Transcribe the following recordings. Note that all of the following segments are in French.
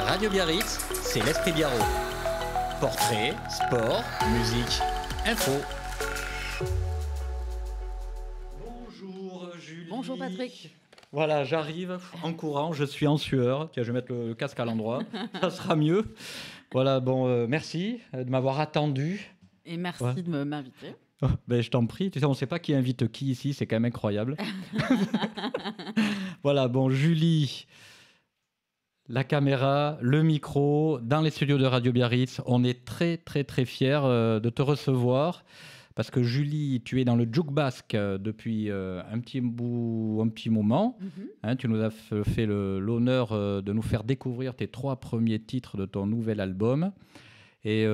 Radio Biarritz, c'est l'Esprit Biarro. Portrait, sport, musique, info. Bonjour Julie. Bonjour Patrick. Voilà, j'arrive en courant, je suis en sueur. Tiens, je vais mettre le casque à l'endroit, ça sera mieux. Voilà, bon, merci de m'avoir attendu. Et merci de m'inviter. Oh, ben, je t'en prie, tu sais, on ne sait pas qui invite qui ici, c'est quand même incroyable. Voilà, bon, Julie, la caméra, le micro, dans les studios de Radio Biarritz, on est très, très, très fiers de te recevoir. Parce que Julie, tu es dans le Djouk Basque depuis un petit moment. Hein, tu nous as fait l'honneur de nous faire découvrir tes 3 premiers titres de ton nouvel album. Et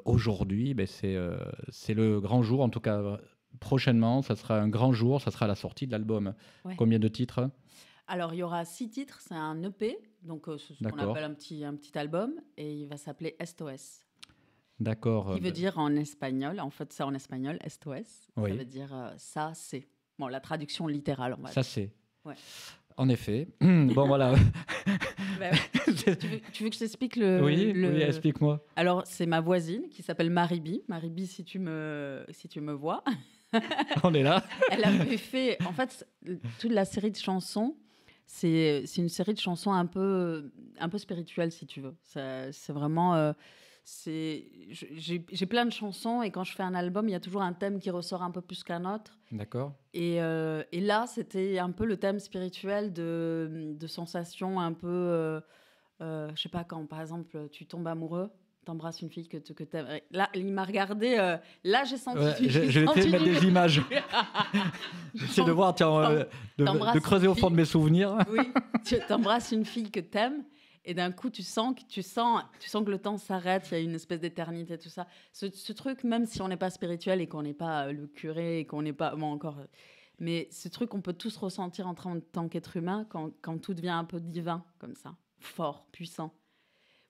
aujourd'hui, ben, c'est le grand jour. En tout cas, prochainement, ça sera un grand jour. Ça sera la sortie de l'album. Ouais. Combien de titres ? Alors, il y aura 6 titres. C'est un EP, donc c'est ce qu'on appelle un petit album. Et il va s'appeler SOS. D'accord. Qui veut dire en espagnol, en fait c'est en espagnol, SOS, oui. Ça veut dire ça c'est. Bon, la traduction littérale, on va dire. Ça c'est. Ouais. En effet. Bon voilà. Bah, tu veux que je t'explique le... Oui, explique-moi. Alors c'est ma voisine qui s'appelle Mariby. Mariby, si tu me vois. On est là. Elle avait fait, en fait, toute la série de chansons. C'est une série de chansons un peu spirituelle, si tu veux. C'est vraiment... j'ai plein de chansons et quand je fais un album, il y a toujours un thème qui ressort un peu plus qu'un autre. D'accord. Et là, c'était un peu le thème spirituel de sensations un peu... je sais pas, quand par exemple, tu tombes amoureux, t'embrasses une fille que t'aimes. Là, il m'a regardé. Là, j'ai senti... Ouais, je vais te mettre des images. J'essaie de voir, tiens, de creuser au fond de mes souvenirs. Oui, tu t'embrasses une fille que t'aimes. Et d'un coup, tu sens que le temps s'arrête, il y a une espèce d'éternité, tout ça. Ce truc, même si on n'est pas spirituel et qu'on n'est pas le curé et qu'on n'est pas... Bon, encore... Mais ce truc, on peut tous ressentir en tant qu'être humain quand tout devient un peu divin, comme ça. Fort, puissant.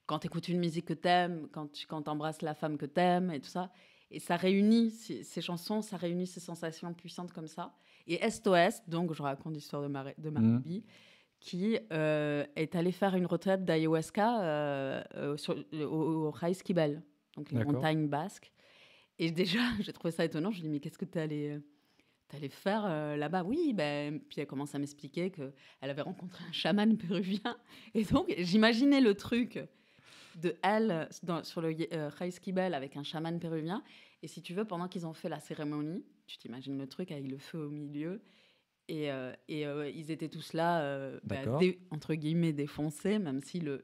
Quand tu écoutes une musique que t'aimes, quand t'embrasses la femme que t'aimes et tout ça. Et ça réunit, ces chansons, ça réunit ces sensations puissantes comme ça. Et SOS, donc je raconte l'histoire de Mariby, qui est allé faire une retraite d'ayahuasca au Raizkibel, donc les montagnes basques. Et déjà, j'ai trouvé ça étonnant. Je lui ai dit, mais qu'est-ce que tu allé faire là-bas ? Oui, ben... Puis elle commence à m'expliquer qu'elle avait rencontré un chaman péruvien. Et donc, j'imaginais le truc de elle sur le Raizkibel avec un chaman péruvien. Et si tu veux, pendant qu'ils ont fait la cérémonie, tu t'imagines le truc avec le feu au milieu. Et ils étaient tous là, entre guillemets, défoncés, même s'il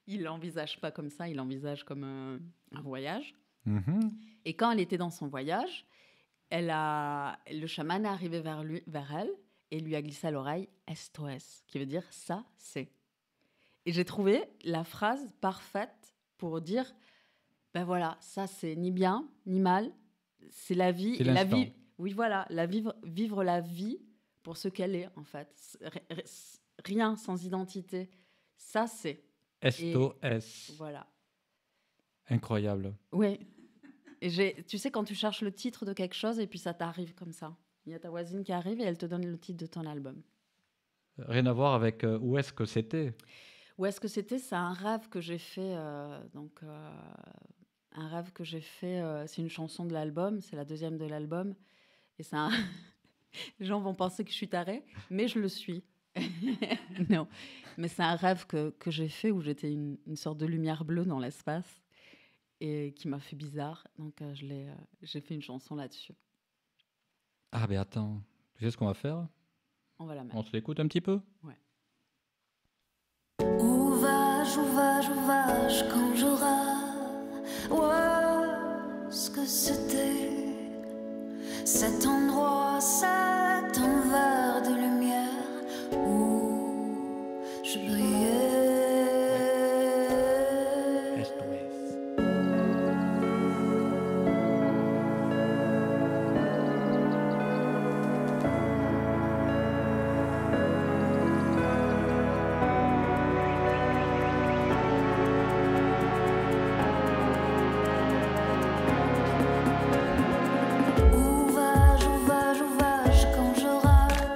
il l'envisage pas comme ça, il l'envisage comme un voyage. Mm-hmm. Et quand elle était dans son voyage, le chaman est arrivé vers elle et lui a glissé à l'oreille « SOS », qui veut dire « ça, c'est ». Et j'ai trouvé la phrase parfaite pour dire « ben voilà, ça, c'est ni bien, ni mal, c'est la vie. » C'est l'instant. La vie. Oui, voilà, vivre la vie pour ce qu'elle est, en fait. Rien sans identité. Ça, c'est... SOS. Voilà. Incroyable. Oui. Et tu sais, quand tu cherches le titre de quelque chose et puis ça t'arrive comme ça. Il y a ta voisine qui arrive et elle te donne le titre de ton album. Rien à voir avec où est-ce que c'était ? Où est-ce que c'était ? C'est un rêve que j'ai fait... un rêve que j'ai fait... c'est une chanson de l'album. C'est la 2e de l'album. Et ça, les gens vont penser que je suis tarée, mais je le suis. Non, mais c'est un rêve que j'ai fait où j'étais une sorte de lumière bleue dans l'espace et qui m'a fait bizarre. Donc j'ai fait une chanson là-dessus. Ah ben attends, tu sais ce qu'on va faire ? On va la mettre. On se l'écoute un petit peu ? Ouais. Où vais-je quand j'aurai ce que c'était cet endroit, cet envers de lumière où je brillais. Où vais-je quand j'aurai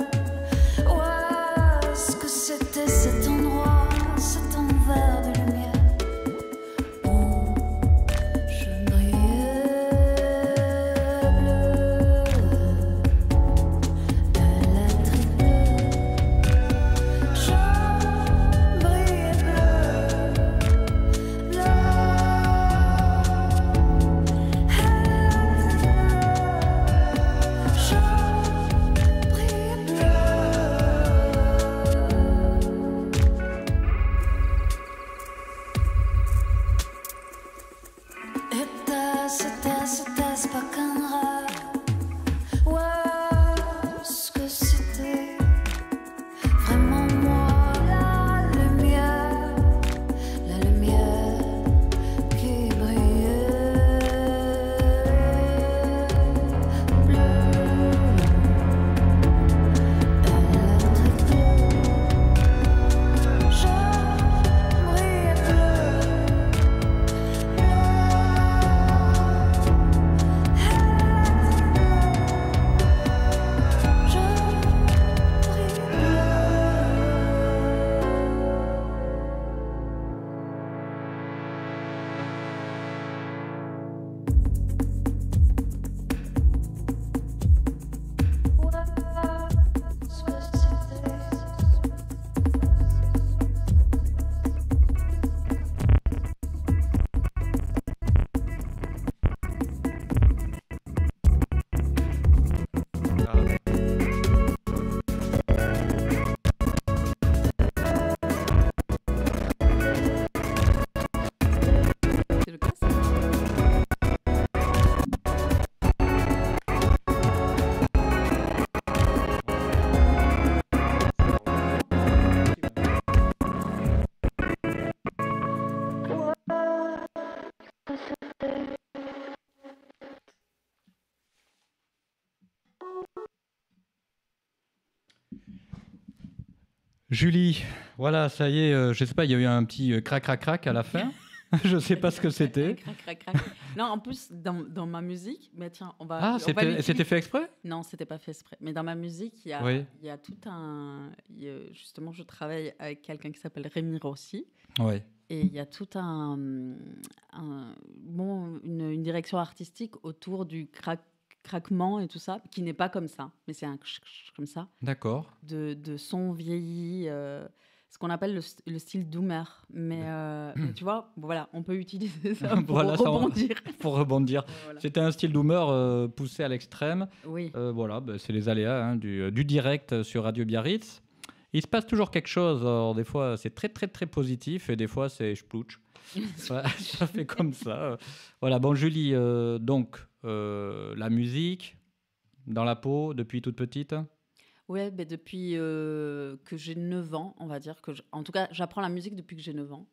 Julie, voilà, ça y est, je sais pas, il y a eu un petit crac, crac, crac à la fin. Je sais pas ce que c'était. Crac, crac, crac. Non, en plus, dans ma musique, mais tiens, on va. Ah, on va c'était l'utiliser. fait exprès? Non, c'était pas fait exprès. Mais dans ma musique, Oui. il y a tout un. Justement, je travaille avec quelqu'un qui s'appelle Rémi Rossi. Oui. Et il y a tout une direction artistique autour du craquement et tout ça, qui n'est pas comme ça, mais c'est un comme ça, D'accord. de son vieilli, ce qu'on appelle le style doomer. Mais tu vois, voilà, on peut utiliser ça pour Voilà, ça, rebondir. pour rebondir. Voilà. C'était un style doomer poussé à l'extrême. Oui. Voilà, c'est les aléas hein, du direct sur Radio Biarritz. Il se passe toujours quelque chose. Alors, des fois, c'est très, très, très positif et des fois, c'est splouch. Ça fait comme ça. Voilà, bon, Julie, donc, la musique dans la peau depuis toute petite. Ouais, ben depuis que j'ai 9 ans, on va dire en tout cas, j'apprends la musique depuis que j'ai 9 ans,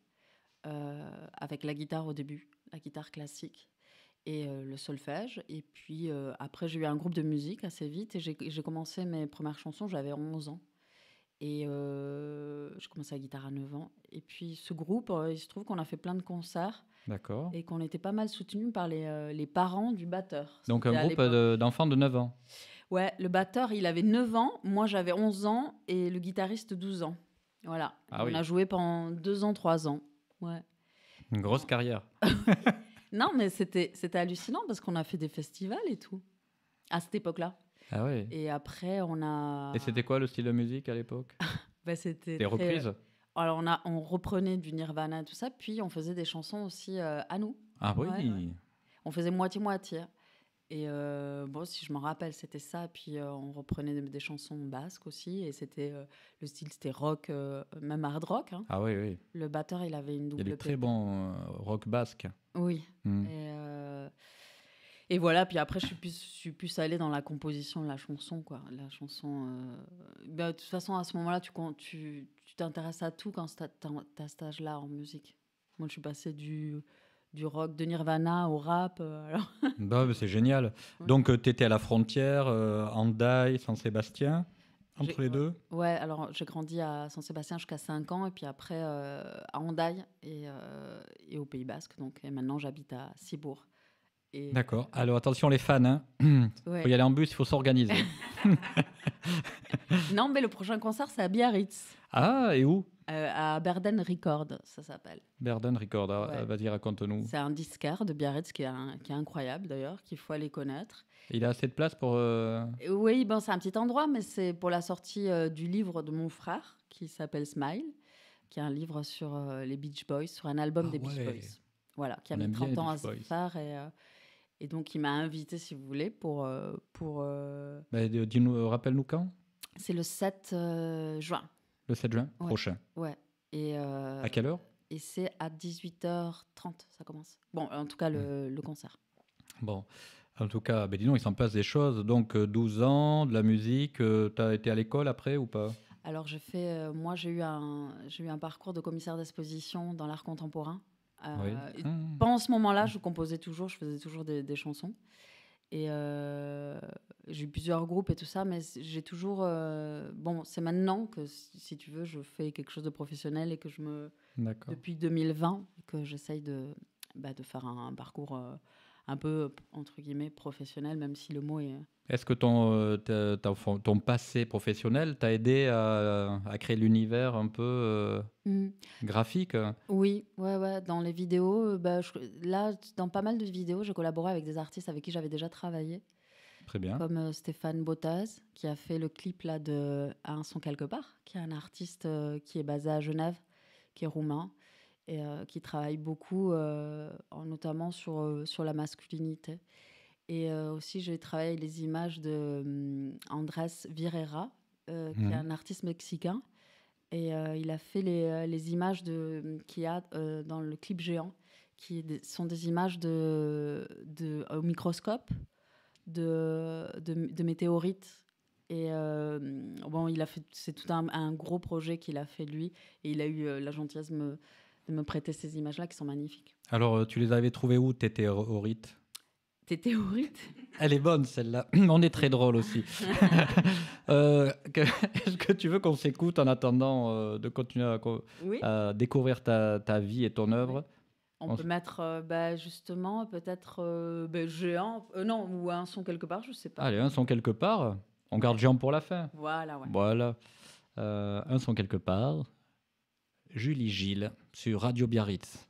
avec la guitare au début, la guitare classique et le solfège. Et puis après, j'ai eu un groupe de musique assez vite et j'ai commencé mes premières chansons, j'avais 11 ans. Et je commençais la guitare à 9 ans. Et puis ce groupe, il se trouve qu'on a fait plein de concerts D'accord. et qu'on était pas mal soutenus par les parents du batteur. Donc, un C'était à groupe l'époque. d'enfants de 9 ans. Ouais, le batteur, il avait 9 ans, moi j'avais 11 ans et le guitariste 12 ans. Voilà. Ah On oui. a joué pendant 2 ans, 3 ans. Ouais. Une grosse carrière. Non, mais c'était hallucinant parce qu'on a fait des festivals et tout à cette époque-là. Ah oui. Et après, on a. Et c'était quoi le style de musique à l'époque? Bah, c'était Des très- reprises? Alors on reprenait du Nirvana et tout ça, puis on faisait des chansons aussi à nous. Ah oui. Ouais, ouais. On faisait moitié-moitié. Et bon, si je m'en rappelle, c'était ça. Puis on reprenait des chansons basques aussi. Et c'était le style, c'était rock, même hard rock. Hein. Ah oui, oui. Le batteur, il avait une Il y double a des très pépé. bons rock basques. Oui. Hmm. Et voilà. Puis après, je suis plus allée dans la composition de la chanson, quoi. La chanson. De toute façon, à ce moment-là, tu t'intéresses à tout quand t'as cet âge-là en musique. Moi, je suis passée du rock de Nirvana au rap. Alors. Bah, c'est génial. Ouais. Donc, tu étais à la frontière, Hendaye, Saint-Sébastien, entre J'ai- les deux? Ouais, alors j'ai grandi à Saint-Sébastien jusqu'à 5 ans, et puis après à Hendaye et au Pays Basque. Donc, et maintenant, j'habite à Cibourg. Et, D'accord. Alors, attention les fans, hein. ouais. Faut y aller en bus, il faut s'organiser. Non, mais le prochain concert, c'est à Biarritz, Ah, et où? à Berden Record, ça s'appelle. Berden Record. Ah, Ouais. vas-y, raconte-nous. C'est un disquaire de Biarritz qui est incroyable d'ailleurs, qu'il faut aller connaître. Il a assez de place pour... Et oui, bon, c'est un petit endroit, mais c'est pour la sortie du livre de mon frère qui s'appelle Smile, qui est un livre sur les Beach Boys, sur un album Ah des Beach ouais. Boys. Voilà, qui a On mis aime bien 30 les ans à Beach se Boys. faire. Et donc, il m'a invité, si vous voulez, Bah, dis-nous, rappelle-nous quand? c'est le 7 juin. Le 7 juin Ouais. prochain. Ouais. Et, À quelle heure? et c'est à 18h30, ça commence. Bon, en tout cas, le concert. Bon, en tout cas, ben dis donc, il s'en passe des choses. Donc, 12 ans, de la musique, tu as été à l'école après ou pas? Alors, moi, j'ai eu un parcours de commissaire d'exposition dans l'art contemporain. Oui. Et pendant ce moment-là, je composais toujours, je faisais toujours des chansons. Et j'ai eu plusieurs groupes et tout ça, mais j'ai toujours... bon, c'est maintenant que, si tu veux, je fais quelque chose de professionnel et que D'accord. depuis 2020, que j'essaye de faire un parcours un peu, entre guillemets, professionnel, même si le mot est... Est-ce que ton passé professionnel t'a aidé à créer l'univers un peu graphique? Oui, ouais, dans les vidéos, là, dans pas mal de vidéos, je collaborais avec des artistes avec qui j'avais déjà travaillé, Très bien. comme Stéphane Bottaz, qui a fait le clip là de À un son quelque part, qui est un artiste qui est basé à Genève, qui est roumain, et qui travaille beaucoup, notamment sur la masculinité. Et aussi, j'ai travaillé avec les images de Andrés Virera, qui est un artiste mexicain. Et il a fait les images qu'il y a dans le clip géant, sont des images au microscope de météorites. Et bon, c'est tout un gros projet qu'il a fait lui. Et il a eu la gentillesse de me prêter ces images-là qui sont magnifiques. Alors, tu les avais trouvées où, tes théorites? tes théories. Elle est bonne, celle-là. On est très drôle aussi. Est-ce que tu veux qu'on s'écoute en attendant de continuer Oui. à découvrir ta vie et ton œuvre? On peut mettre justement peut-être géant, non, ou un son quelque part, je sais pas. Allez, un son quelque part. On garde géant pour la fin. Voilà, ouais. Voilà. Un son quelque part. Julie Gilles sur Radio Biarritz.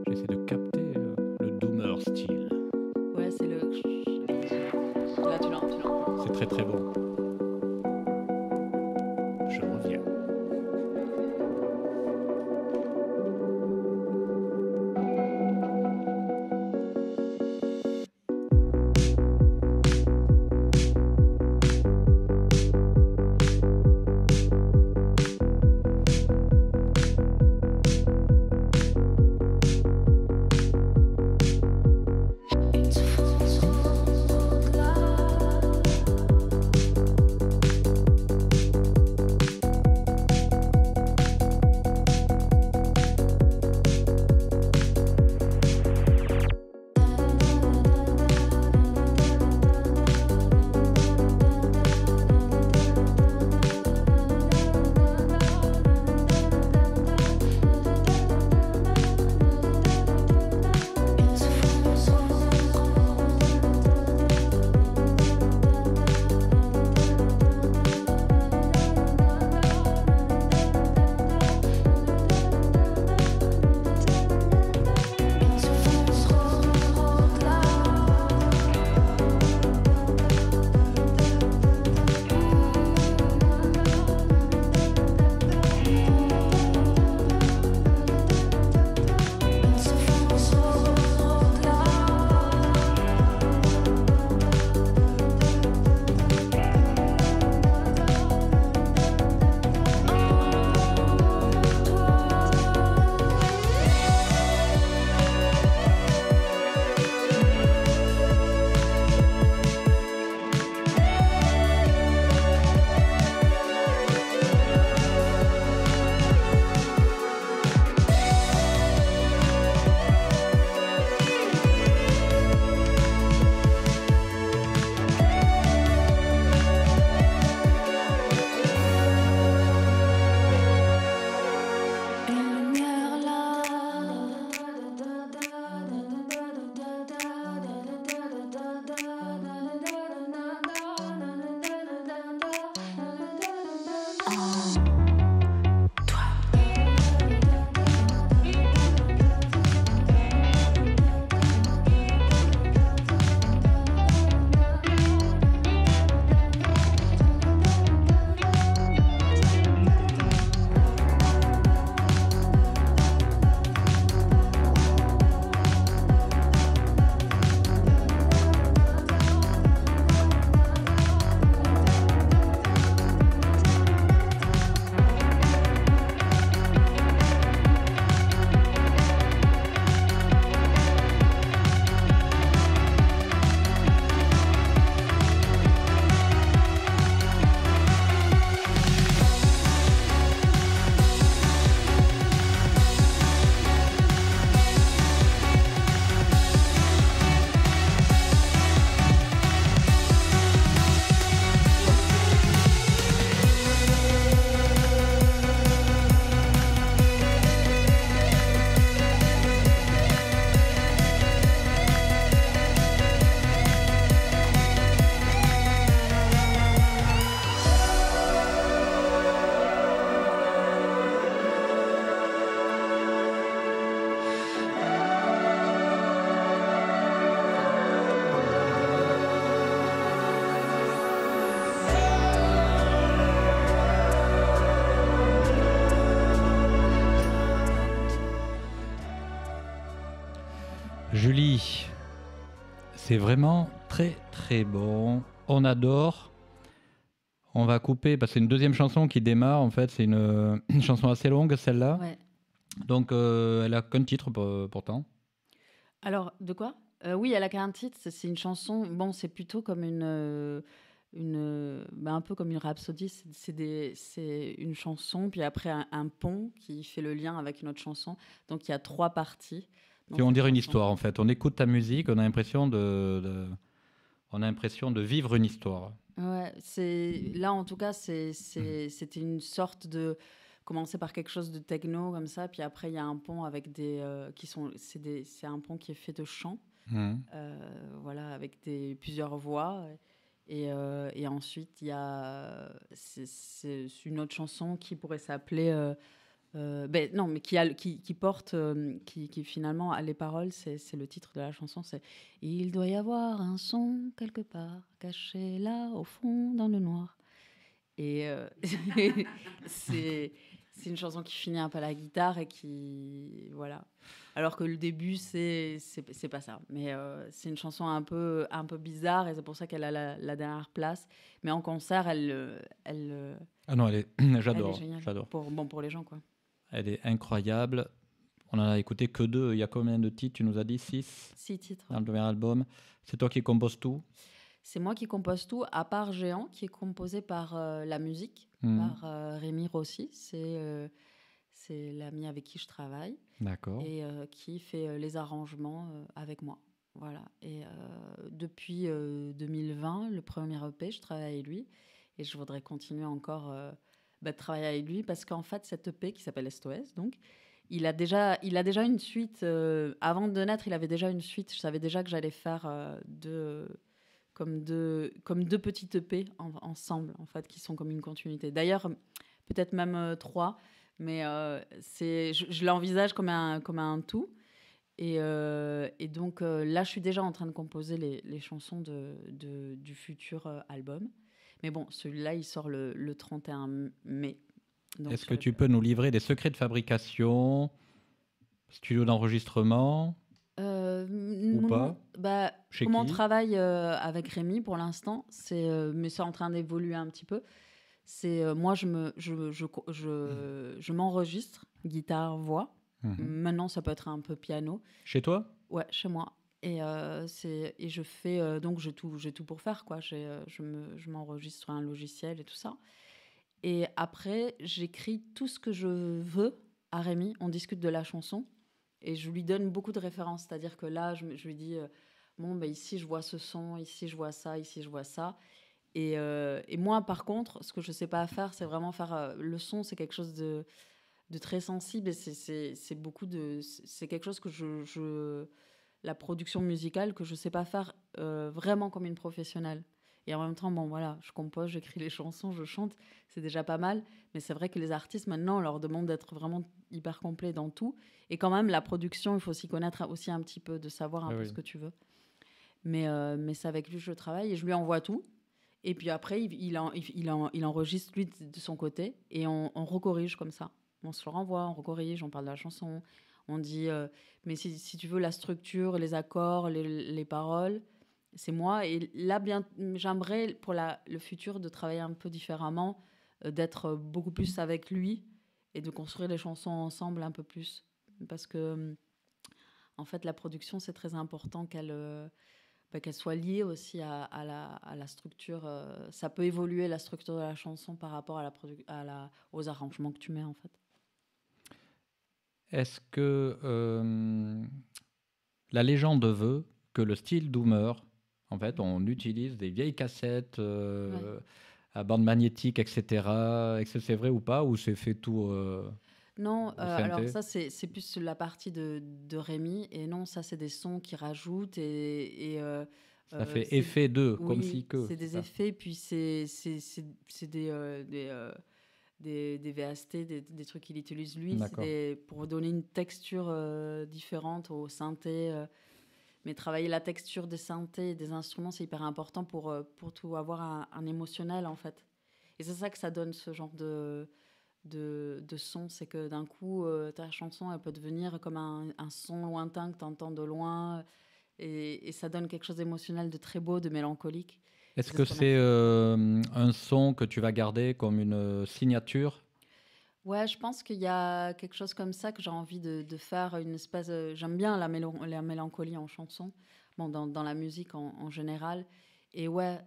J'essaie de capter le doomer style. Ouais, c'est le. Là, tu l'entends. C'est très très bon. Je reviens. Une souffrance au-delà. Une souffrance au-delà. Une souffrance au-delà. Une lumière Julie, c'est vraiment très très bon. On adore. On va couper parce que c'est une deuxième chanson qui démarre. En fait, c'est une chanson assez longue, celle-là. Ouais. Donc, elle a qu'un titre pourtant. Alors, de quoi? Oui, elle a qu'un titre. C'est une chanson. Bon, c'est plutôt comme un peu comme une rhapsodie. C'est une chanson, puis après un pont qui fait le lien avec une autre chanson. Donc il y a 3 parties dans C'est on cette dirait une chanson. histoire en fait. On écoute ta musique, on a l'impression on a l'impression de vivre une histoire. Ouais, là en tout cas, c'était une sorte de commencer par quelque chose de techno comme ça, puis après il y a un pont avec c'est un pont qui est fait de chants, Mhm. voilà, avec plusieurs voix. Et ensuite, il y a c'est une autre chanson qui pourrait s'appeler non, mais qui porte, qui finalement a les paroles, c'est le titre de la chanson, c'est Il doit y avoir un son quelque part, caché là au fond dans le noir. Et c'est c'est une chanson qui finit un peu à la guitare et qui voilà. Alors que le début c'est pas ça, mais c'est une chanson un peu bizarre et c'est pour ça qu'elle a la dernière place. Mais en concert, Ah non, elle est j'adore, géniale j'adore. pour les gens quoi. Elle est incroyable. On en a écouté que 2. Il y a combien de titres? Tu nous as dit 6 6 titres. dans le premier album. C'est toi qui composes tout? C'est moi qui compose tout, à part Géant, qui est composé par la musique, Mhm. par Rémi Rossi. C'est l'ami avec qui je travaille D'accord. et qui fait les arrangements avec moi. Voilà. Et depuis 2020, le premier EP, je travaille avec lui et je voudrais continuer encore de travailler avec lui parce qu'en fait, cet EP qui s'appelle SOS, donc, il a déjà une suite. Avant de naître, il avait déjà une suite. Je savais déjà que j'allais faire comme deux petites EP ensemble, en fait, qui sont comme une continuité. D'ailleurs, peut-être même 3, mais je l'envisage comme un tout. Et donc là, je suis déjà en train de composer les chansons du futur album. Mais bon, celui-là, il sort le 31 mai. Donc, Est-ce que tu peux nous livrer des secrets de fabrication, studio d'enregistrement ou pas? Chez comment on qui? travaille avec Rémi pour l'instant, mais c'est en train d'évoluer un petit peu. Moi, je m'enregistre, guitare, voix. Mhm. Maintenant, ça peut être un peu piano. Chez toi? Ouais, chez moi. Et je fais donc j'ai tout pour faire quoi. Je m'enregistre sur un logiciel et tout ça. Et après, j'écris tout ce que je veux à Rémi. On discute de la chanson et je lui donne beaucoup de références. C'est-à-dire que là, je lui dis bon, ben ici je vois ce son, ici je vois ça, ici je vois ça. Et moi, par contre, ce que je sais pas faire, c'est vraiment faire le son. C'est quelque chose de très sensible et c'est beaucoup c'est quelque chose que la production musicale que je sais pas faire vraiment comme une professionnelle. Et en même temps, bon voilà, je compose, j'écris les chansons, je chante, c'est déjà pas mal. Mais c'est vrai que les artistes maintenant, on leur demande d'être vraiment hyper complet dans tout. Et quand même, la production, il faut s'y connaître aussi un petit peu, de savoir un Ah peu oui. ce que tu veux. Mais c'est avec lui que je travaille et je lui envoie tout. Et puis après, il enregistre lui de son côté et on recorrige comme ça. On se le renvoie, on recorrige, on parle de la chanson. On dit, mais si tu veux, la structure, les accords, les paroles, c'est moi. Et là, bien, j'aimerais pour le futur de travailler un peu différemment, d'être beaucoup plus avec lui et de construire les chansons ensemble un peu plus. Parce que, en fait, la production, c'est très important qu'elle soit liée aussi à la structure. Ça peut évoluer la structure de la chanson par rapport aux arrangements que tu mets, en fait. Est-ce que la légende veut que le style Doomer, en fait, on utilise des vieilles cassettes Ouais. à bande magnétique, etc. Est-ce que c'est vrai ou pas? Ou c'est fait tout Non, au alors synthé? ça, c'est plus la partie de Rémi. Et non, ça, c'est des sons qui rajoutent. Ça fait C'est, effet de, comme oui, si que, c'est c'est des ça? effets. Puis c'est des VST, des trucs qu'il utilise lui. D'accord. Pour donner une texture différente au synthé. Mais travailler la texture des synthés et des instruments, c'est hyper important pour tout avoir un émotionnel, en fait. Et c'est ça que ça donne, ce genre de son. C'est que d'un coup, ta chanson, elle peut devenir comme un son lointain que tu entends de loin. Et ça donne quelque chose d'émotionnel, de très beau, de mélancolique. Est-ce C'est que ce qu'on a c'est fait. un son que tu vas garder comme une signature? Ouais, je pense qu'il y a quelque chose comme ça que j'ai envie de faire, une espèce. J'aime bien la mélancolie en chanson. bon, dans la musique en général. Et ouais,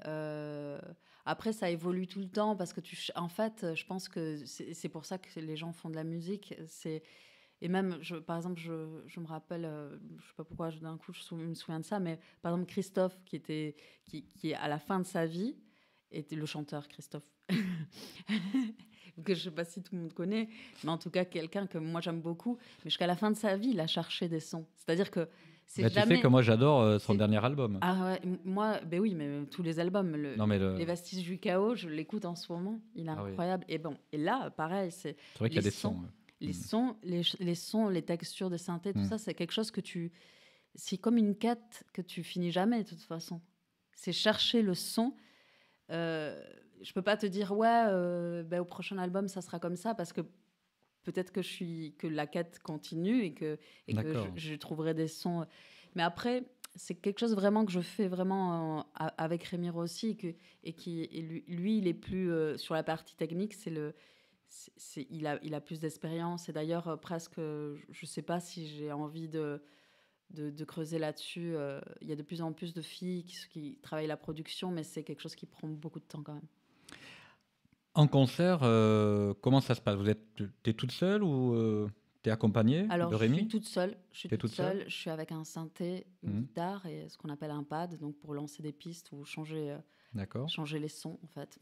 après, ça évolue tout le temps parce que en fait, je pense que c'est pour ça que les gens font de la musique. Et même, par exemple, je me rappelle, je sais pas pourquoi d'un coup me souviens de ça, mais par exemple, Christophe, qui à la fin de sa vie, était le chanteur Christophe, que je sais pas si tout le monde connaît, mais en tout cas, quelqu'un que moi j'aime beaucoup. Mais jusqu'à la fin de sa vie, il a cherché des sons. C'est-à-dire que c'est Bah, jamais. Tu sais que moi, j'adore son c'est- dernier album. Ah ouais, moi, ben oui, mais tous les albums, Non, mais Les Vestiges du Chaos, je l'écoute en ce moment, il est Ah oui. incroyable. Et bon, et là, pareil, c'est c'est vrai qu'il y a les des sons. les Mm. sons, les sons, les textures des synthés, tout Mm. ça, c'est quelque chose c'est comme une quête que tu finis jamais de toute façon. C'est chercher le son. Je peux pas te dire ouais, ben, au prochain album ça sera comme ça parce que peut-être que la quête continue et que D'accord. je trouverai des sons. Mais après, c'est quelque chose vraiment que je fais vraiment avec Rémi Rossi et lui, il est plus sur la partie technique. Il a plus d'expérience et d'ailleurs presque, je sais pas si j'ai envie de creuser là-dessus. Il y a de plus en plus de filles qui travaillent la production, mais c'est quelque chose qui prend beaucoup de temps quand même. En concert, comment ça se passe? T'es toute seule ou t'es accompagnée Alors, de je Rémi? suis toute seule. T'es toute seule Je suis avec un synthé, une Mhm. guitare et ce qu'on appelle un pad, donc pour lancer des pistes ou changer D'accord. les sons, en fait,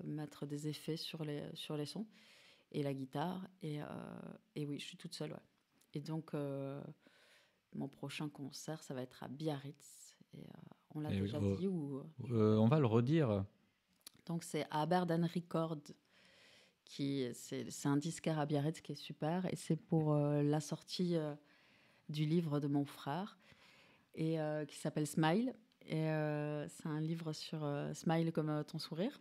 mettre des effets sur les sons et la guitare. Et oui, je suis toute seule, ouais. Et donc, mon prochain concert, ça va être à Biarritz. Et on l'a Et déjà oui, dit ou... On va le redire. Donc, c'est à Aberdan Records. C'est un disquaire à Biarritz qui est super. Et c'est pour la sortie du livre de mon frère et qui s'appelle Smile. Et c'est un livre sur Smile comme ton sourire.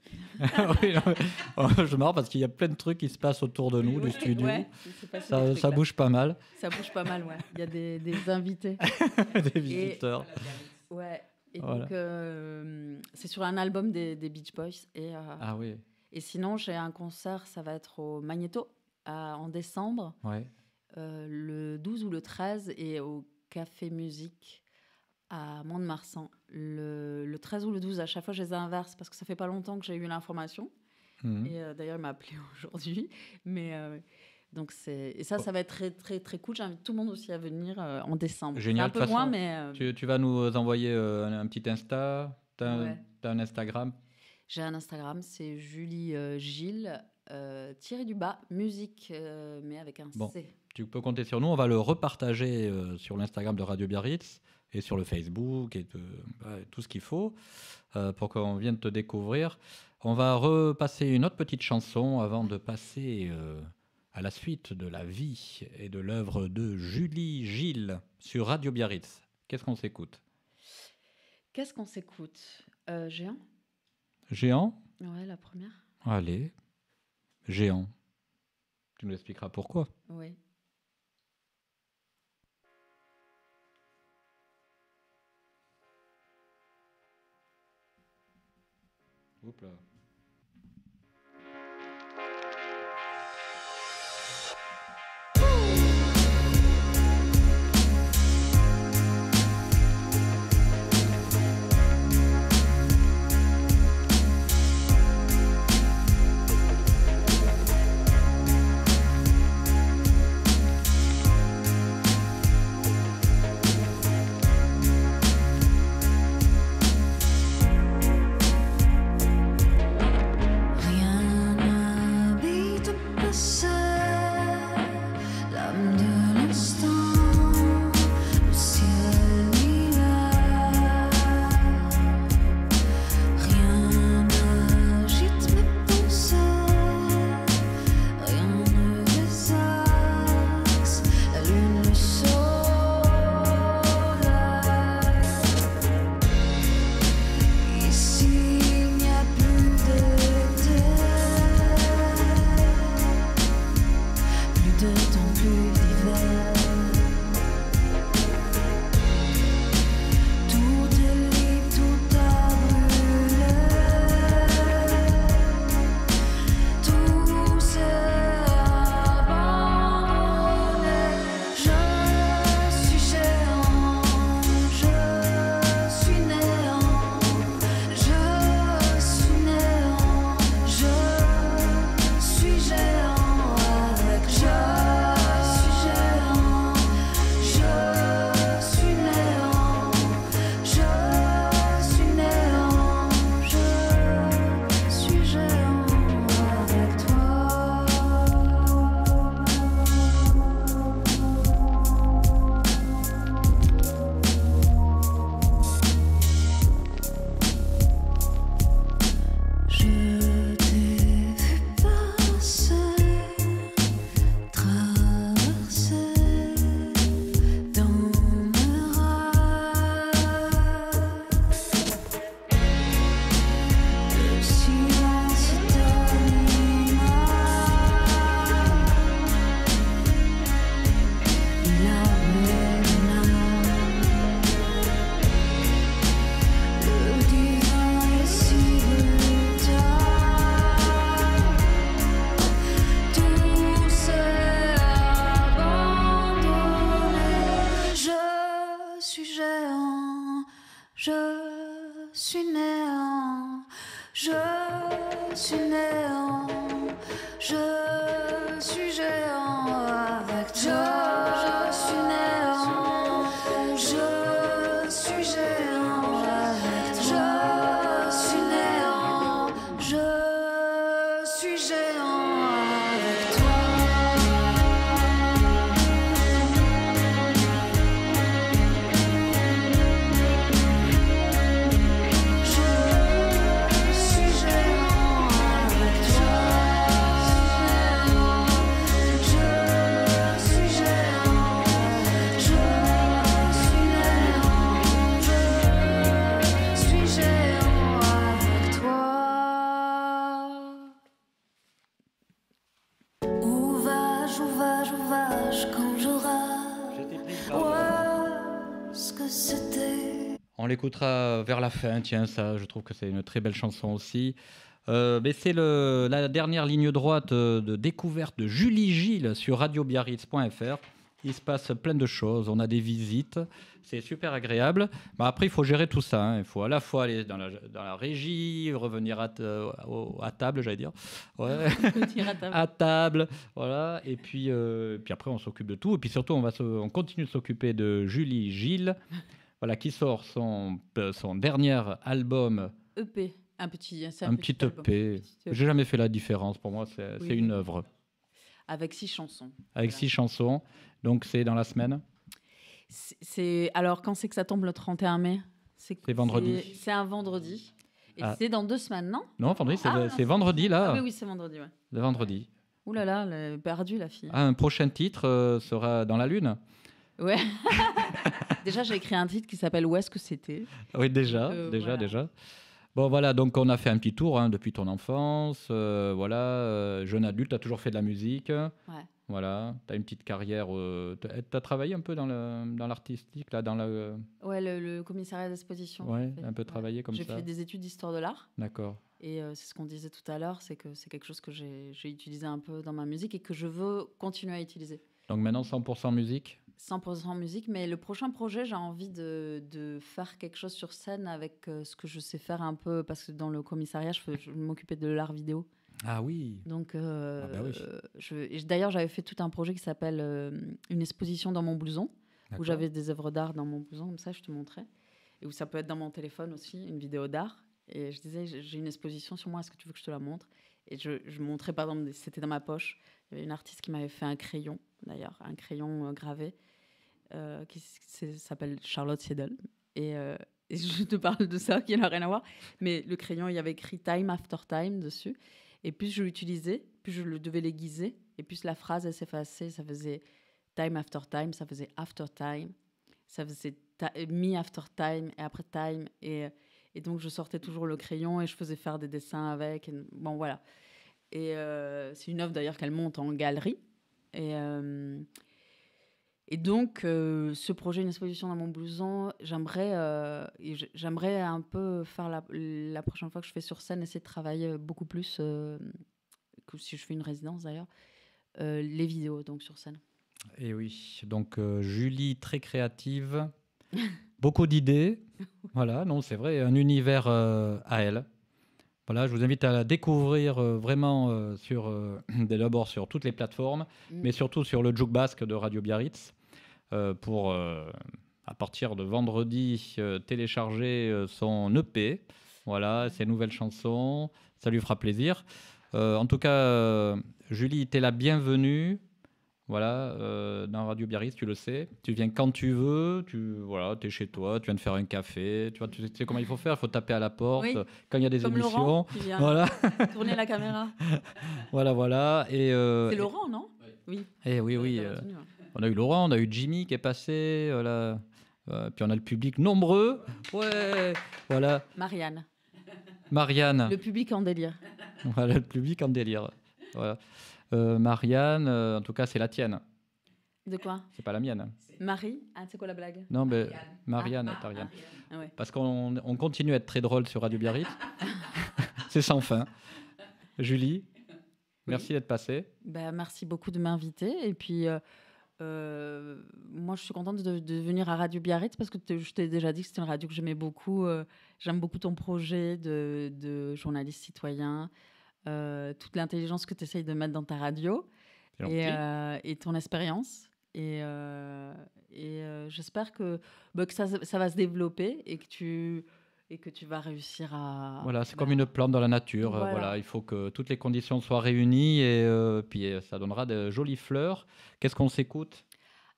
Oui, non, mais- je marre parce qu'il y a plein de trucs qui se passent autour de nous, du studio. Ouais, c'est passé des Ça trucs, là. bouge pas mal, Ça bouge pas mal, ouais. Il y a des invités. des visiteurs. Ouais. Et Voilà. donc, c'est sur un album des Beach Boys. Ah oui, Et sinon, j'ai un concert, ça va être au Magnéto en décembre, ouais. le 12 ou le 13, et au Café Musique à Mont-de-Marsan. Le 13 ou le 12, à chaque fois, je les inverse parce que ça fait pas longtemps que j'ai eu l'information. Mhm. Et d'ailleurs, il m'a appelé aujourd'hui. Mais donc, ça va être très, très, très cool. J'invite tout le monde aussi à venir en décembre. Génial, C'est de un toute peu loin, façon, mais Tu vas nous envoyer un petit Insta. Ouais. T'as un Instagram. j'ai un Instagram, c'est Julie Gilles, tiré du bas, musique, mais avec un Bon. C. Tu peux compter sur nous. On va le repartager sur l'Instagram de Radio Biarritz et sur le Facebook et tout ce qu'il faut pour qu'on vienne te découvrir. On va repasser une autre petite chanson avant de passer à la suite de la vie et de l'œuvre de Julie Gilles sur Radio Biarritz. Qu'est-ce qu'on s'écoute? Qu'est-ce qu'on s'écoute Géant. Géant? Ouais, la première. Allez, Géant. Tu nous expliqueras pourquoi. Oui. Oups là. suis néant, je suis néant, je suis géant avec toi. Je suis néant, je suis géant avec toi. Je suis néant, je suis géant avec toi. Je suis géant avec toi. Je suis géant. Je suis néant. Je suis géant avec toi. Où vas-je, où vas-je, où vas-je quand je rage? Ouais, ce que c'était. On l'écoutera vers la fin, tiens, ça, je trouve que c'est une très belle chanson aussi. Mais c'est la dernière ligne droite de découverte de Julie Gilles sur radiobiarritz.fr. Il se passe plein de choses, on a des visites, c'est super agréable. Bah, après, il faut gérer tout ça, hein. Il faut à la fois aller dans la régie, revenir à table, j'allais dire. Ouais. Revenir à table. À table, voilà. Et puis après, on s'occupe de tout. Et puis surtout, on continue de s'occuper de Julie Gilles, voilà, qui sort son dernier album, EP, c'est un petit album. EP. J'ai jamais fait la différence. Pour moi, c'est Oui. une œuvre Avec 6 chansons. avec Voilà. 6 chansons. Donc c'est dans la semaine. Alors, quand c'est que ça tombe le 31 mai? C'est vendredi. C'est un vendredi. Et Ah. c'est dans 2 semaines, non? Non, vendredi, c'est Ah, c'est vendredi là. Ah oui, c'est vendredi, ouais. Le vendredi. Ouh là là, elle est perdue, la fille. Ah, un prochain titre sera dans la lune. Ouais. Déjà, j'ai écrit un titre qui s'appelle Où est-ce que c'était? Oui, déjà. Voilà. Bon, voilà, donc on a fait un petit tour hein, depuis ton enfance. Voilà, jeune adulte, tu as toujours fait de la musique. Ouais. Voilà, tu as une petite carrière. Tu as travaillé un peu dans l'artistique, là, dans le. Ouais, le commissariat d'exposition. Ouais, j'ai fait. un peu travaillé comme J'ai ça. fait des études d'histoire de l'art. D'accord. Et c'est ce qu'on disait tout à l'heure, c'est que c'est quelque chose que j'ai utilisé un peu dans ma musique et que je veux continuer à utiliser. Donc maintenant, 100% musique. 100% musique, mais le prochain projet, j'ai envie de faire quelque chose sur scène avec ce que je sais faire un peu, parce que dans le commissariat, je m'occupais de l'art vidéo. Ah oui. Donc, bah oui. d'ailleurs, j'avais fait tout un projet qui s'appelle une exposition dans mon blouson, où D'accord. j'avais des œuvres d'art dans mon blouson, comme ça, je te montrais. Et où ça peut être dans mon téléphone aussi, une vidéo d'art. Et je disais, j'ai une exposition sur moi, est-ce que tu veux que je te la montre? Et je montrais, par exemple, c'était dans ma poche. Il y avait une artiste qui m'avait fait un crayon, d'ailleurs, un crayon gravé, qui s'appelle Charlotte Siedel. Et je te parle de ça, qui n'a rien à voir. Mais le crayon, il y avait écrit Time After Time dessus. Et plus je l'utilisais, plus je le devais l'aiguiser. Et plus la phrase, elle s'effaçait. Ça faisait Time After Time, ça faisait After Time, ça faisait Me After Time, et après Time. Et donc, je sortais toujours le crayon et je faisais faire des dessins avec. Bon, voilà. Et c'est une œuvre, d'ailleurs, qu'elle monte en galerie. Et donc, ce projet, une exposition dans mon blouson, j'aimerais un peu faire la prochaine fois que je fais sur scène, essayer de travailler beaucoup plus, que si je fais une résidence d'ailleurs, les vidéos donc sur scène. Et oui, donc Julie, très créative, beaucoup d'idées. Voilà, non, c'est vrai, un univers à elle. Voilà, je vous invite à la découvrir vraiment d'abord sur toutes les plateformes, mais surtout sur le Juke Basque de Radio Biarritz, pour, à partir de vendredi, télécharger son EP. Voilà, ses nouvelles chansons, ça lui fera plaisir. En tout cas, Julie, t'es la bienvenue. Voilà, dans Radio Biarritz, tu le sais. Tu viens quand tu veux, voilà, tu es chez toi, tu viens de faire un café. Tu vois, tu sais comment il faut faire, il faut taper à la porte. Oui. Quand il y a des Comme émissions. Laurent qui vient Voilà, tourner la caméra. voilà. Et, C'est Laurent, non? Oui. et oui. T'as retenu, ouais. On a eu Laurent, on a eu Jimmy qui est passé. Voilà. Puis on a le public nombreux. Ouais, voilà. Marianne. Le public en délire. Voilà, le public en délire. Voilà. Marianne, en tout cas, c'est la tienne. De quoi? C'est pas la mienne. Marie? Ah, c'est quoi la blague? Non, mais Marianne est Ariane. Ah ouais. Parce qu'on continue à être très drôle sur Radio Biarritz. C'est sans fin. Julie, merci d'être passée. Merci beaucoup de m'inviter. Et puis, moi, je suis contente de venir à Radio Biarritz parce que je t'ai déjà dit que c'était une radio que j'aimais beaucoup. J'aime beaucoup ton projet de journaliste citoyen, toute l'intelligence que tu essayes de mettre dans ta radio et ton expérience. Et j'espère que ça va se développer et que tu vas réussir à... Voilà, c'est comme une plante dans la nature. Voilà, il faut que toutes les conditions soient réunies et puis ça donnera de jolies fleurs. Qu'est-ce qu'on s'écoute?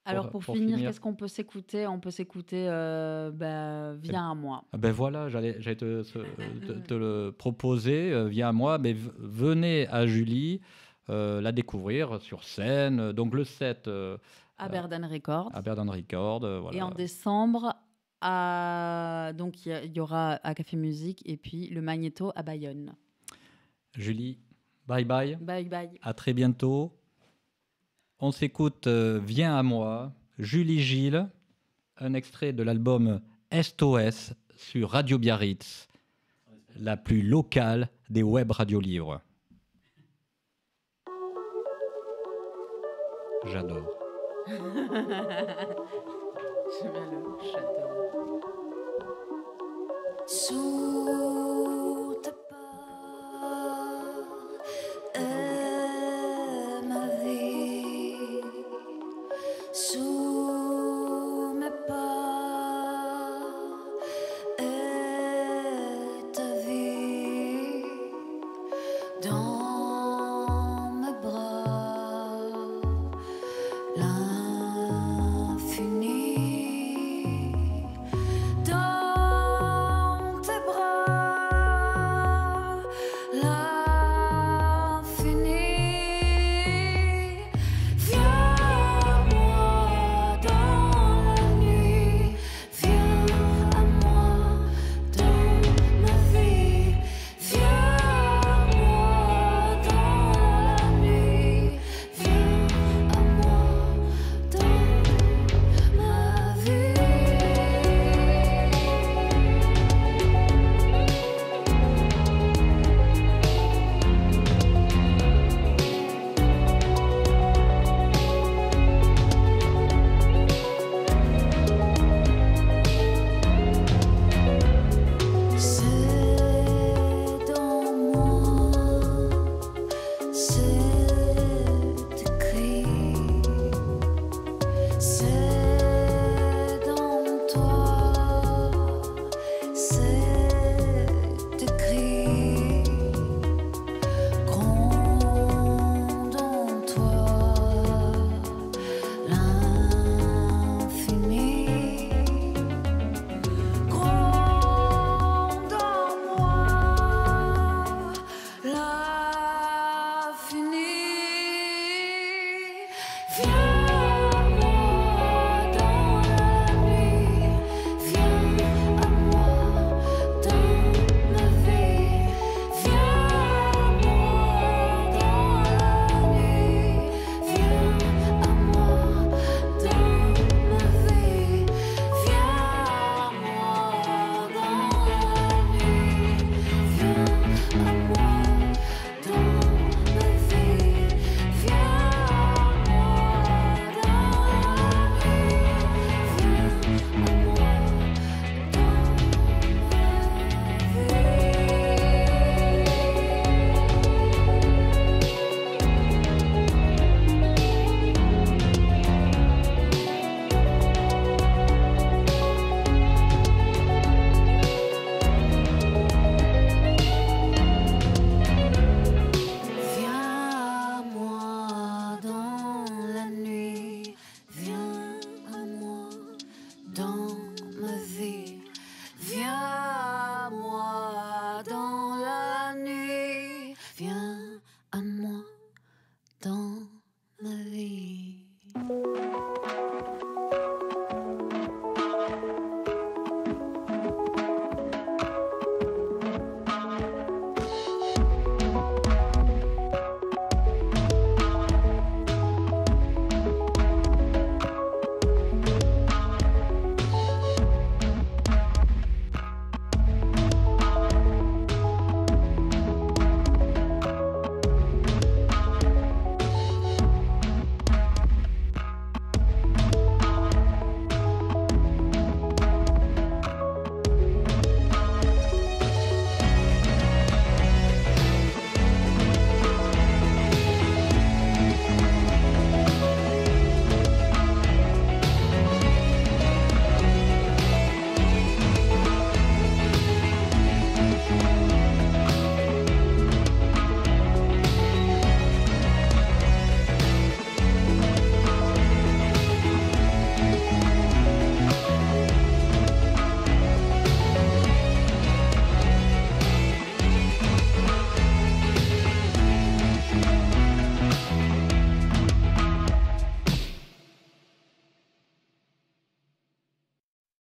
Alors pour finir, qu'est-ce qu'on peut s'écouter? On peut s'écouter Viens à moi. Ben voilà, j'allais te le proposer. Viens à moi, mais venez à Julie la découvrir sur scène. Donc le 7... à Berdan Records. À Berdan Records, voilà. Et en décembre... donc il y aura à Café Musique et puis le Magnéto à Bayonne. Julie, bye bye. Bye bye. À très bientôt. On s'écoute Viens à moi, Julie Gilles, un extrait de l'album SOS sur Radio Biarritz, la plus locale des web radiolivres. J'adore. J'aime bien le château. Sous tes pas est ma vie, sous mes pas est ta vie, dans mes bras l'infini. Say